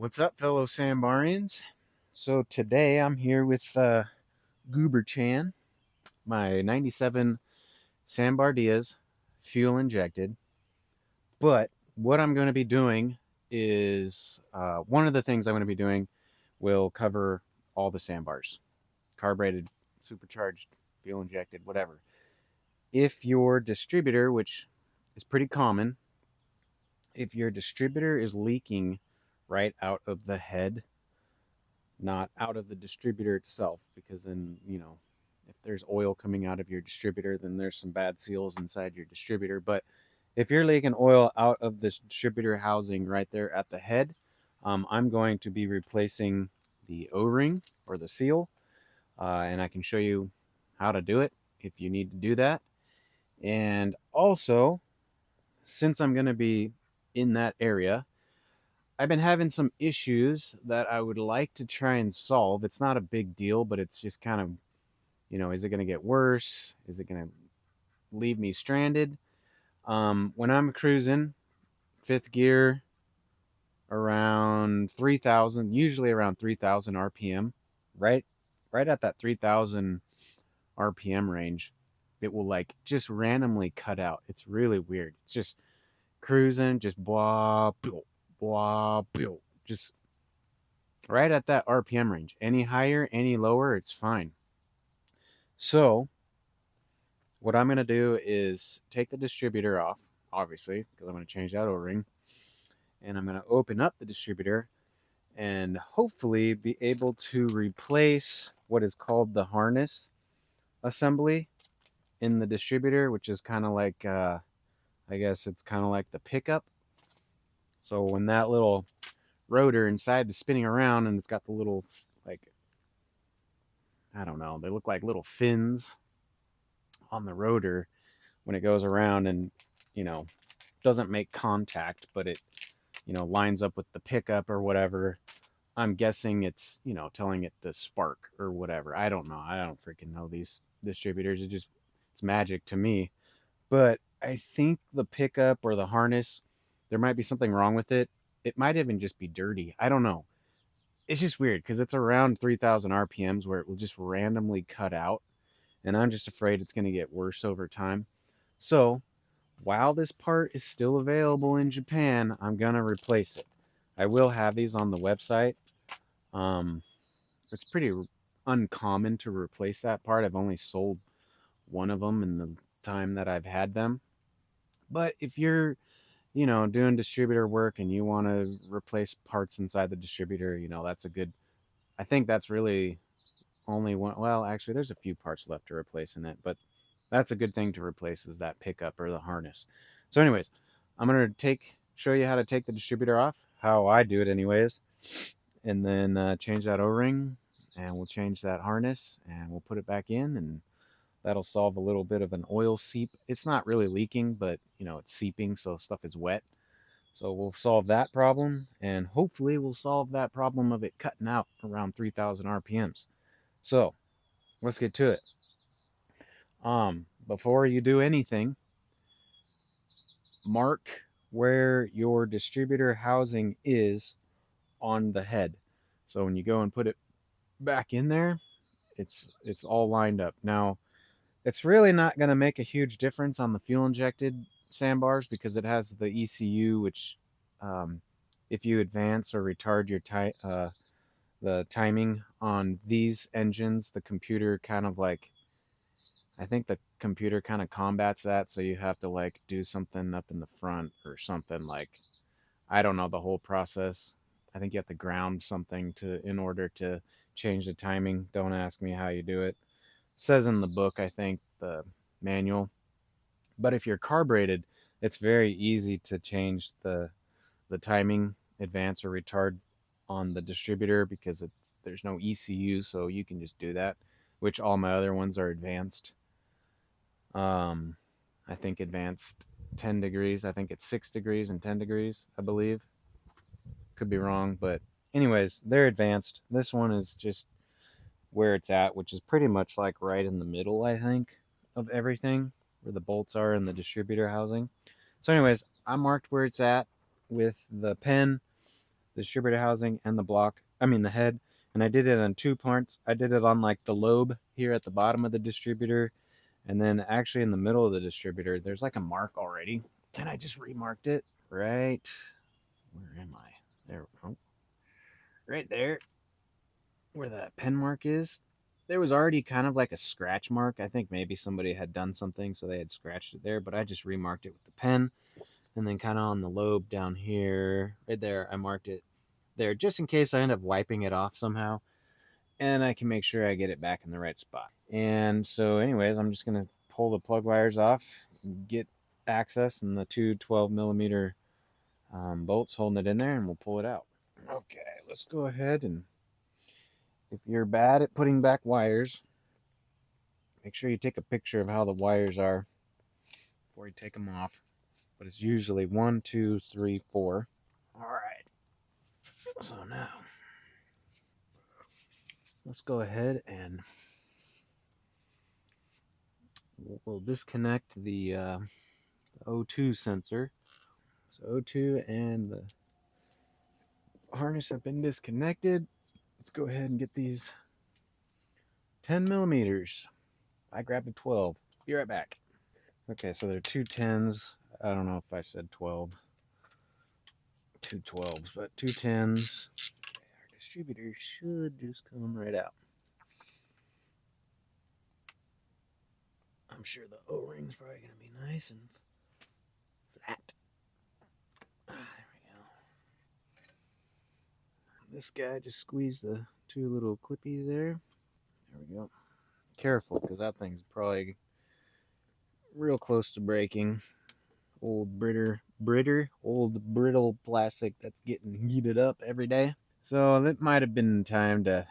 What's up, fellow Sambarians? So today I'm here with Goober Chan, my 97 Sambar Diaz, fuel injected. But what I'm going to be doing is one of the things I'm going to be doing will cover all the Sambars, carbureted, supercharged, fuel injected, whatever. If your distributor, which is pretty common, if your distributor is leaking right out of the head, not out of the distributor itself, because then, if there's oil coming out of your distributor, then there's some bad seals inside your distributor. But if you're leaking oil out of this distributor housing right there at the head, I'm going to be replacing the O-ring or the seal, and I can show you how to do it if you need to do that. And also, since I'm going to be in that area, I've been having some issues that I would like to try and solve. It's not a big deal, but it's just kind of, is it going to get worse? Is it going to leave me stranded? When I'm cruising fifth gear around 3,000, usually around 3,000 RPM, right? Right at that 3,000 RPM range, it will like just randomly cut out. It's really weird. It's just cruising, just blah, blah, just right at that RPM range. Any higher, any lower, it's fine. So what I'm going to do is take the distributor off, obviously, because I'm going to change that O-ring. And I'm going to open up the distributor and hopefully be able to replace what is called the harness assembly in the distributor, which is kind of like, I guess it's kind of like the pickup. So when that little rotor inside is spinning around and it's got the little, like, I don't know, they look like little fins on the rotor when it goes around and, doesn't make contact, but it, lines up with the pickup or whatever. I'm guessing it's, telling it to spark or whatever. I don't know. I don't freaking know these distributors. It's magic to me. But I think the pickup or the harness, there might be something wrong with it. It might even just be dirty. I don't know. It's just weird because it's around 3,000 RPMs where it will just randomly cut out. And I'm just afraid it's going to get worse over time. So while this part is still available in Japan, I'm going to replace it. I will have these on the website. Um, it's pretty uncommon to replace that part. I've only sold one of them in the time that I've had them. But if you're, doing distributor work and you want to replace parts inside the distributor, that's a good, I think that's really only one. Well, actually, there's a few parts left to replace in it, but that's a good thing to replace is that pickup or the harness. So anyways, I'm going to show you how to take the distributor off, how I do it anyways, and then change that O-ring, and we'll change that harness, and we'll put it back in, and that'll solve a little bit of an oil seep. It's not really leaking, but, it's seeping, so stuff is wet. So we'll solve that problem, and hopefully we'll solve that problem of it cutting out around 3,000 RPMs. So let's get to it. Before you do anything, mark where your distributor housing is on the head. So when you go and put it back in there, it's all lined up. Now, it's really not going to make a huge difference on the fuel injected sandbars because it has the ECU, which if you advance or retard your the timing on these engines, the computer kind of like, I think the computer kind of combats that, so you have to like do something up in the front or something, like, I don't know the whole process. I think you have to ground something in order to change the timing. Don't ask me how you do it. It says in the book, I think, the manual. But if you're carbureted, it's very easy to change the timing, advance or retard on the distributor because there's no ECU, so you can just do that, which all my other ones are advanced. I think advanced 10 degrees. I think it's 6 degrees and 10 degrees, I believe. Could be wrong, but anyways, they're advanced. This one is just where it's at, which is pretty much like right in the middle, I think, of everything, where the bolts are in the distributor housing. So anyways, I marked where it's at with the pen. the distributor housing and the block, I mean the head, and I did it on two parts. I did it on like the lobe here at the bottom of the distributor, and then actually in the middle of the distributor, there's like a mark already, and I just remarked it right. Where am I? There, oh, right there, where that pen mark is. There was already kind of like a scratch mark. I think maybe somebody had done something, so they had scratched it there, but I just remarked it with the pen. And then kind of on the lobe down here, right there, I marked it there just in case I end up wiping it off somehow. And I can make sure I get it back in the right spot. And so anyways, I'm just going to pull the plug wires off, get access and the two 12 millimeter bolts holding it in there, and we'll pull it out. Okay, let's go ahead, and if you're bad at putting back wires, make sure you take a picture of how the wires are before you take them off. But it's usually 1, 2, 3, 4. All right. So now, let's go ahead and we'll disconnect the O2 sensor. So O2 and the harness have been disconnected. Let's go ahead and get these 10 millimeters. I grabbed a 12. Be right back. Okay, so they're two 10s. I don't know if I said 12. Two 12s, but two 10s. Our distributor should just come right out. I'm sure the O-ring's probably going to be nice and flat. There we go. This guy just squeezed the two little clippies there. There we go. Careful, because that thing's probably real close to breaking. Old brittle plastic that's getting heated up every day. So that might have been time to.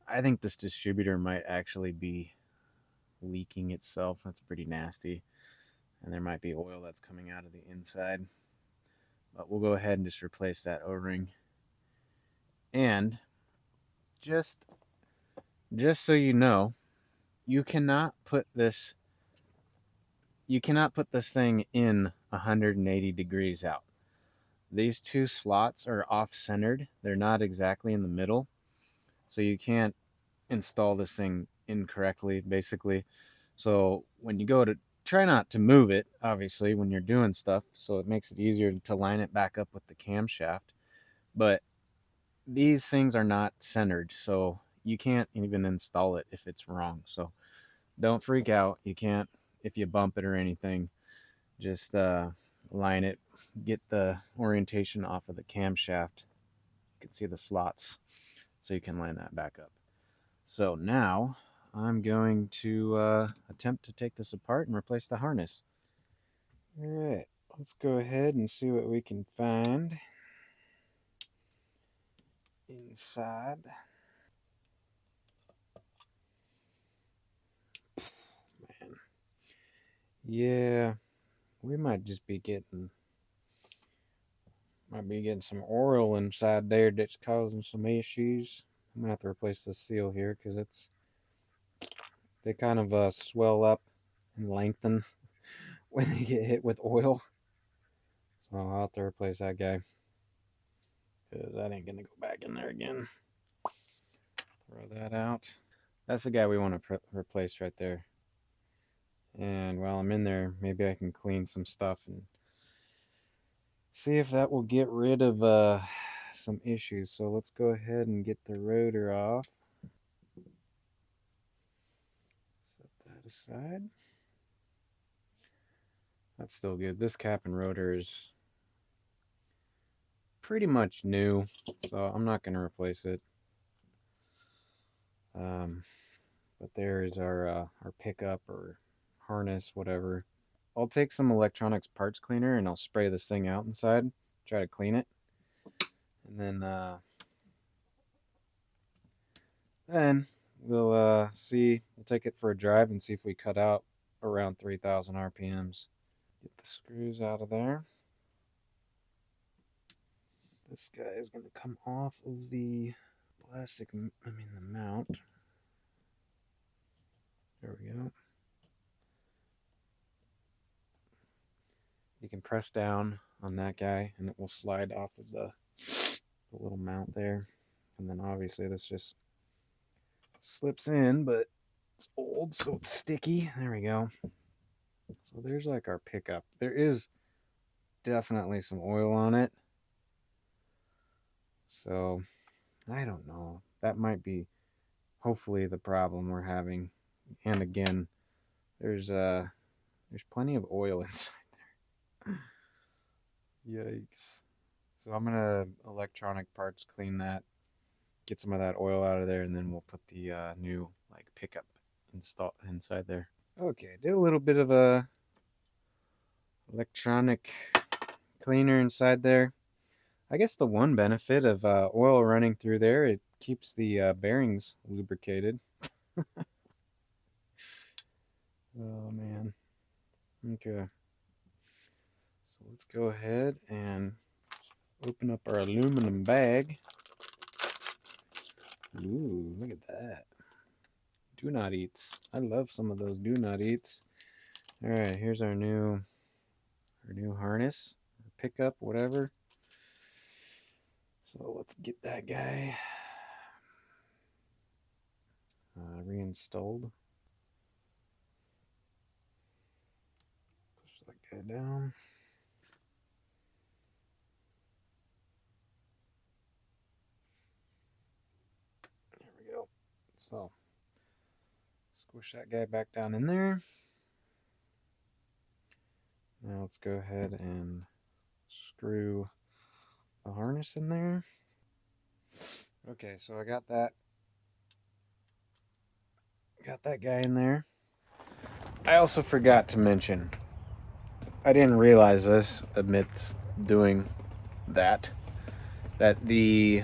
I think this distributor might actually be leaking itself. That's pretty nasty. And there might be oil that's coming out of the inside. But we'll go ahead and just replace that O-ring. And just so you know, you cannot put this thing in 180 degrees out. These two slots are off-centered. They're not exactly in the middle. So you can't install this thing incorrectly, basically. So when you go to try not to move it, obviously, when you're doing stuff, so it makes it easier to line it back up with the camshaft. But these things are not centered, so you can't even install it if it's wrong. So don't freak out. You can't if you bump it or anything. Just line it, get the orientation off of the camshaft. You can see the slots, so you can line that back up. So now I'm going to attempt to take this apart and replace the harness. All right, let's go ahead and see what we can find inside. Man, yeah, we might be getting some oil inside there that's causing some issues. I'm gonna have to replace the seal here because they kind of swell up and lengthen when they get hit with oil. So I'll have to replace that guy because that ain't gonna go back in there again. Throw that out. That's the guy we want to replace right there. And while I'm in there, maybe I can clean some stuff and see if that will get rid of some issues. So let's go ahead and get the rotor off. Set that aside. That's still good. This cap and rotor is pretty much new, so I'm not going to replace it. But there is our pickup or harness, whatever. I'll take some electronics parts cleaner and I'll spray this thing out inside, try to clean it, and then we'll see. We'll take it for a drive and see if we cut out around 3,000 RPMs. Get the screws out of there. This guy is going to come off of the plastic, the mount. There we go. You can press down on that guy and it will slide off of the the little mount there. And then obviously this just slips in, but it's old, so it's sticky. There we go. So there's like our pickup. There is definitely some oil on it. So I don't know. That might be hopefully the problem we're having. And again, there's plenty of oil inside there. Yikes. So I'm gonna electronic parts clean that, get some of that oil out of there, and then we'll put the new like pickup install inside there. Okay, did a little bit of a electronic cleaner inside there. I guess the one benefit of oil running through there, it keeps the bearings lubricated. Oh man. Okay. So let's go ahead and open up our aluminum bag. Ooh, look at that. Do not eats. I love some of those do not eats. All right, here's our new harness, pickup, whatever. So let's get that guy reinstalled. Push that guy down. There we go. So squish that guy back down in there. Now let's go ahead and screw the harness in there. Okay, so I got that guy in there. I also forgot to mention, I didn't realize this amidst doing that the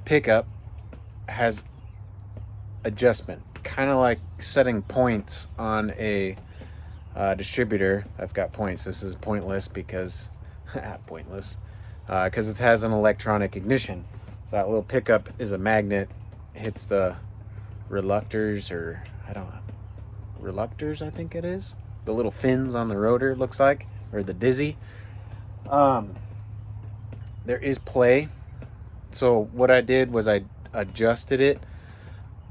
pickup has adjustment, kind of like setting points on a distributor that's got points. This is pointless because pointless because it has an electronic ignition. So that little pickup is a magnet, hits the reluctors, or I don't know, reluctors I think it is, the little fins on the rotor, looks like, or the dizzy. There is play. So what I did was I adjusted it.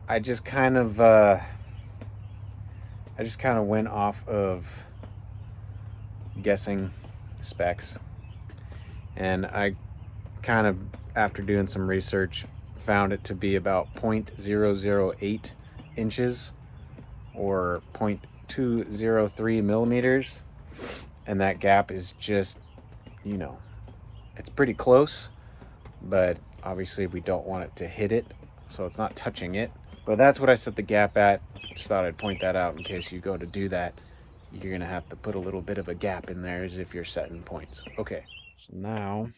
I just kind of went off of guessing specs, and I kind of, after doing some research, found it to be about 0.008 inches or 0.203 millimeters, and that gap is just, you know, it's pretty close, but obviously we don't want it to hit it, so it's not touching it. But that's what I set the gap at. Just thought I'd point that out in case you go to do that. You're gonna have to put a little bit of a gap in there as if you're setting points. Okay, so now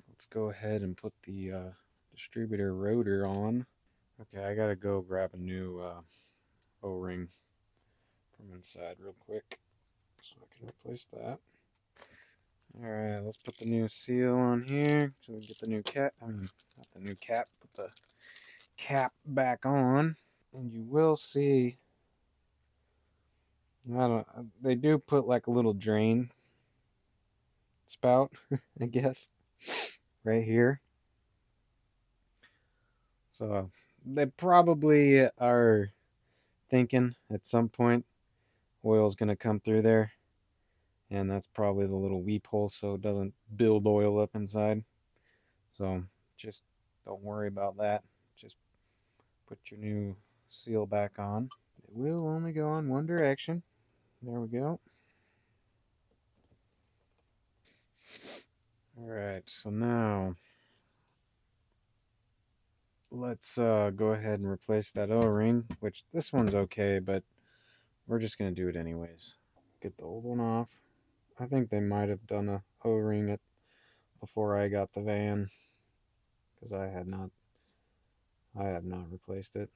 let's go ahead and put the distributor rotor on. Okay, I gotta go grab a new O-ring from inside real quick so I can replace that. Alright, let's put the new seal on here so we can get the new cap. Not the new cap, put the cap back on. And you will see, they do put like a little drain spout, I guess, right here. So they probably are thinking at some point oil's going to come through there, and that's probably the little weep hole so it doesn't build oil up inside. So just don't worry about that. Just put your new seal back on. It will only go on one direction. There we go. Alright, so now let's go ahead and replace that O-ring, which this one's okay, but we're just going to do it anyways. Get the old one off. I think they might have done a O-ring before I got the van, because I have not replaced it.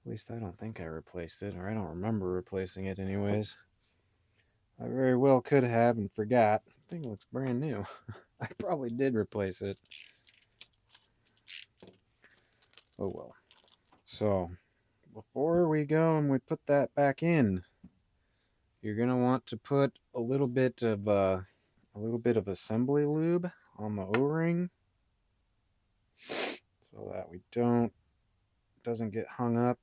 At least I don't think I replaced it, or I don't remember replacing it anyways. I very well could have and forgot. The thing looks brand new. I probably did replace it. Oh well. So, before we go and we put that back in, you're going to want to put a little bit of little bit of assembly lube on the O-ring so that we doesn't get hung up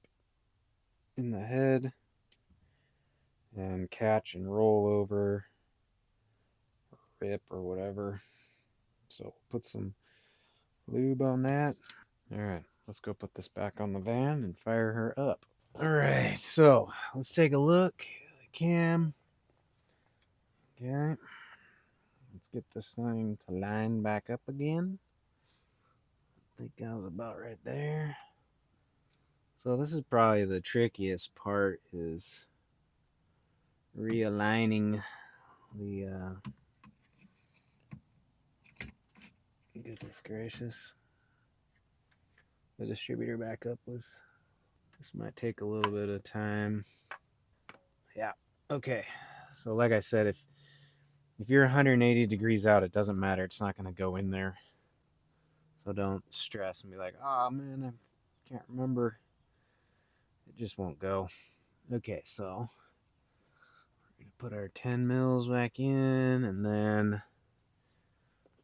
in the head and catch and roll over, or rip or whatever. So put some lube on that. All right, let's go put this back on the van and fire her up. All right, so let's take a look at the cam. Okay, let's get this thing to line back up again. I think I was about right there. So this is probably the trickiest part, is realigning the goodness gracious, the distributor back up with. This might take a little bit of time. Yeah. Okay. So like I said, if you're 180 degrees out, it doesn't matter. It's not going to go in there. So don't stress and be like, oh man, I can't remember. It just won't go. Okay, so we're going to put our 10 mils back in, and then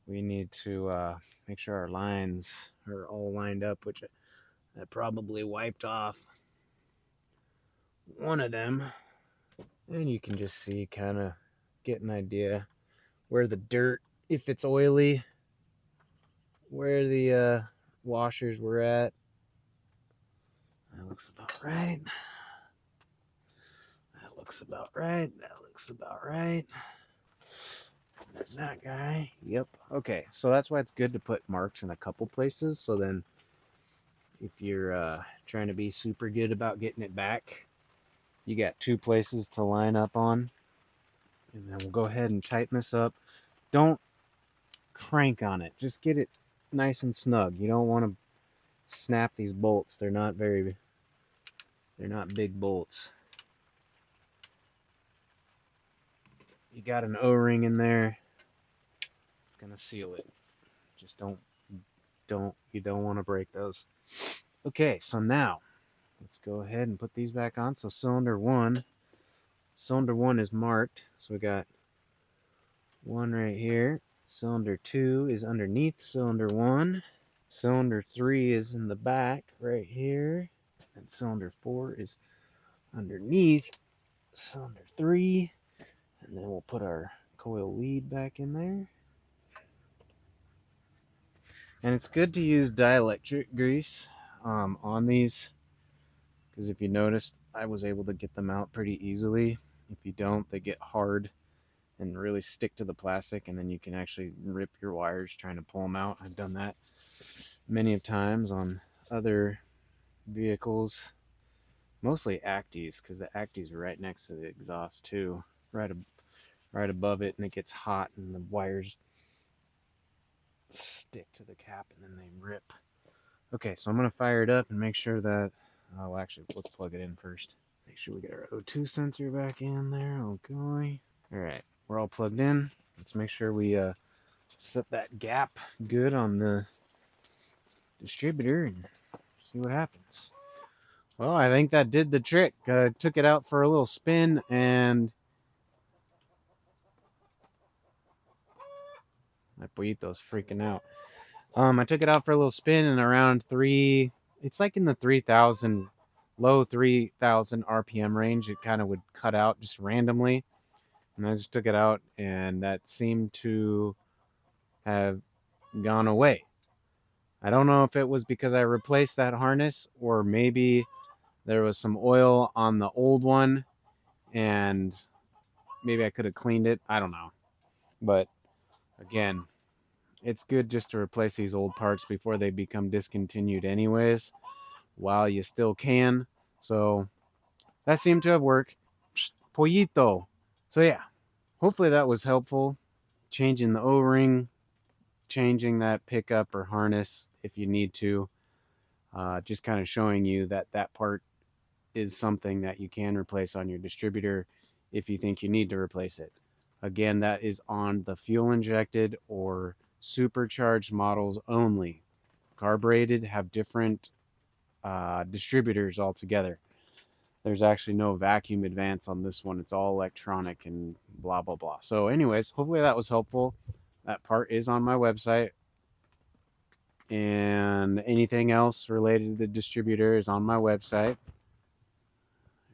we need to make sure our lines are all lined up, which I probably wiped off one of them. And you can just see, kind of get an idea where the dirt, if it's oily, where the washers were at. That looks about right. That looks about right. That looks about right. That guy. Yep. Okay, so that's why it's good to put marks in a couple places. So then if you're trying to be super good about getting it back, you got two places to line up on. And then we'll go ahead and tighten this up. Don't crank on it. Just get it nice and snug. You don't want to snap these bolts. They're not big bolts. You got an O-ring in there. It's gonna seal it. Just you don't want to break those. Okay, so now let's go ahead and put these back on. So cylinder one is marked. So we got one right here. Cylinder 2 is underneath cylinder 1. Cylinder 3 is in the back right here. And cylinder 4 is underneath cylinder 3. And then we'll put our coil lead back in there. And it's good to use dielectric grease on these, because if you noticed, I was able to get them out pretty easily. If you don't, they get hard and really stick to the plastic, and then you can actually rip your wires trying to pull them out. I've done that many of times on other vehicles, mostly Acties, because the Acties are right next to the exhaust too, right above it, and it gets hot and the wires stick to the cap and then they rip. Okay, so I'm gonna fire it up and make sure that, oh actually, let's plug it in first. Make sure we get our O2 sensor back in there. Okay. All right, we're all plugged in. Let's make sure we set that gap good on the distributor and see what happens. Well, I think that did the trick. Took it out for a little spin, and my pollito's freaking out. I took it out for a little spin, and around it's like in the 3,000, low 3,000 RPM range. It kind of would cut out just randomly. And I just took it out, and that seemed to have gone away. I don't know if it was because I replaced that harness, or maybe there was some oil on the old one, and maybe I could have cleaned it. I don't know. But again, it's good just to replace these old parts before they become discontinued anyways, while you still can. So that seemed to have worked. Pollito. So yeah, hopefully that was helpful. Changing the O-ring, changing that pickup or harness if you need to. Just kind of showing you that that part is something that you can replace on your distributor if you think you need to replace it. Again, that is on the fuel injected or supercharged models only. Carbureted have different distributors altogether. There's actually no vacuum advance on this one. It's all electronic and blah, blah, blah. So anyways, hopefully that was helpful. That part is on my website. And anything else related to the distributor is on my website.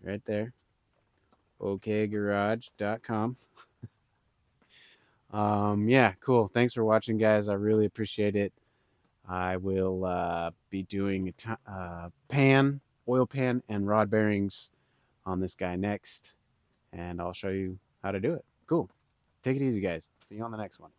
Right there. okgarage.com. Yeah, cool. Thanks for watching, guys. I really appreciate it. I will be doing oil pan, and rod bearings on this guy next, and I'll show you how to do it. Cool. Take it easy, guys. See you on the next one.